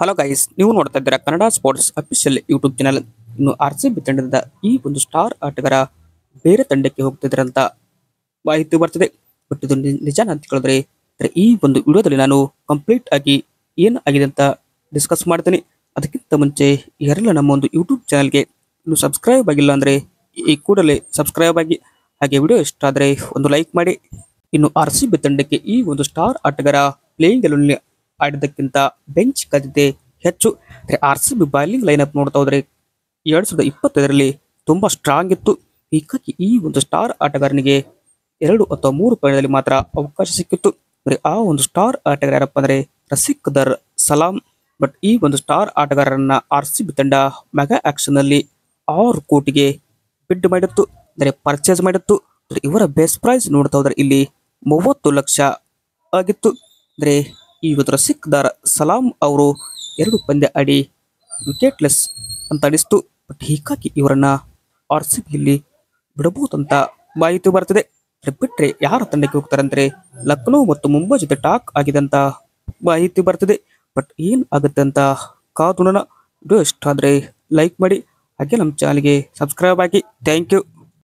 Hello guys, ನೀವು ನೋಡ್ತಾ ಇದ್ದೀರಾ Kannada sports official YouTube channel. ಇನ್ನು RCB ತಂಡದಿಂದ ಈ ಒಂದು ಸ್ಟಾರ್ ಆಟಗಾರ ಬೇರೆ ತಂಡಕ್ಕೆ ಹೋಗ್ತಿದ್ದಾರೆ ಅಂತ ಮಾಹಿತಿ ಬರ್ತಿದೆ. ಬಟ್ ಇದು ನಿಜಾನ ಅಂತ ಕೇಳಿದ್ರೆ ಈ ಒಂದು ವಿಡಿಯೋದಲ್ಲಿ ನಾನು ಕಂಪ್ಲೀಟ್ ಆಗಿ ಏನು ಆಗಿದೆ ಅಂತ ಡಿಸ್ಕಸ್ ಮಾಡ್ತೀನಿ. ಅದಕ್ಕಿಂತ ಮುಂಚೆ ಯಾರೆಲ್ಲ ನಮ್ಮ ಒಂದು ಯೂಟ್ಯೂಬ್ ಚಾನಲ್ಗೆ ಇನ್ನು ಸಬ್ಸ್ಕ್ರೈಬ್ ಆಗಿಲ್ಲ ಅಂದ್ರೆ ಈ ಕೂಡಲೇ ಸಬ್ಸ್ಕ್ರೈಬ್ ಆಗಿ, ಹಾಗೆ ವಿಡಿಯೋ ಇಷ್ಟ ಆದರೆ ಒಂದು ಲೈಕ್ ಮಾಡಿ. ಇನ್ನು RCB ತಂಡಕ್ಕೆ ಈ ಒಂದು ಸ್ಟಾರ್ ಆಟಗಾರ ಪ್ಲೇಯಿಂಗ್ ಎಲೆವನ್ ಆಡಿದ್ದಕ್ಕಿಂತ ಬೆಂಚ್ ಕದಿದ್ದೆ ಹೆಚ್ಚು. RCB ಬಾಲಿಂಗ್ ಲೈನಪ್ ನೋಡ್ತಾ ಹೋದ್ರೆ 2025ರಲ್ಲಿ ತುಂಬಾ ಸ್ಟ್ರಾಂಗ್ ಇತ್ತು. ಹೀಗಾಗಿ ಈ ಒಂದು ಸ್ಟಾರ್ ಆಟಗಾರನಿಗೆ 2 ಅಥವಾ 3 ಪಾಯಿಂಟ್ನಲ್ಲಿ ಮಾತ್ರ ಅವಕಾಶ ಸಿಕ್ಕಿತ್ತು. ಆ ಒಂದು ಸ್ಟಾರ್ ಆಟಗಾರ ಯಾರಪ್ಪ ಅಂದ್ರೆ ರಸಿಕ್ ದರ್ ಸಲಾಂ. ಬಟ್ ಈ ಒಂದು ಸ್ಟಾರ್ ಆಟಗಾರರನ್ನ RCB ತಂಡ ಮೆಗಾ ಆಕ್ಷನ್ ನಲ್ಲಿ 6 ಕೋಟಿಗೆ ಬಿಡ್ ಮಾಡಿತ್ತು, ಅಂದರೆ ಪರ್ಚೇಸ್ ಮಾಡಿತ್ತು. ಇವರ ಬೆಸ್ಟ್ ಪ್ರೈಸ್ ನೋಡ್ತಾ ಹೋದ್ರೆ ಇಲ್ಲಿ 30 ಲಕ್ಷ ಆಗಿತ್ತು. ಅಂದರೆ ಈ ಒಂದು ರಸಿಕ್ ದಾರ್ ಸಲಾಂ ಅವರು 2 ಪಂದ್ಯ ಆಡಿ ವಿಕೆಟ್ಲೆಸ್ ಅಂತ ಅನಿಸ್ತು. ಬಟ್ ಹೀಗಾಗಿ ಇವರನ್ನ RCB ಇಲ್ಲಿ ಬಿಡಬಹುದಂತ ಮಾಹಿತಿ ಬರ್ತಿದೆ. ಬಿಟ್ರೆ ಯಾರ ತಂಡಕ್ಕೆ ಹೋಗ್ತಾರೆ ಅಂದ್ರೆ ಲಕ್ನೋ ಮತ್ತು ಮುಂಬೈ ಜೊತೆ ಟಾಕ್ ಆಗಿದೆ ಅಂತ ಮಾಹಿತಿ ಬರ್ತಿದೆ. ಬಟ್ ಏನ್ ಆಗುತ್ತೆ ಅಂತ ಕಾದು ನೋಡೋಣ. ವಿಡಿಯೋ ಇಷ್ಟ ಆದ್ರೆ ಲೈಕ್ ಮಾಡಿ, ಹಾಗೆ ನಮ್ಮ ಚಾನಲ್ಗೆ ಸಬ್ಸ್ಕ್ರೈಬ್ ಆಗಿ. Thank you.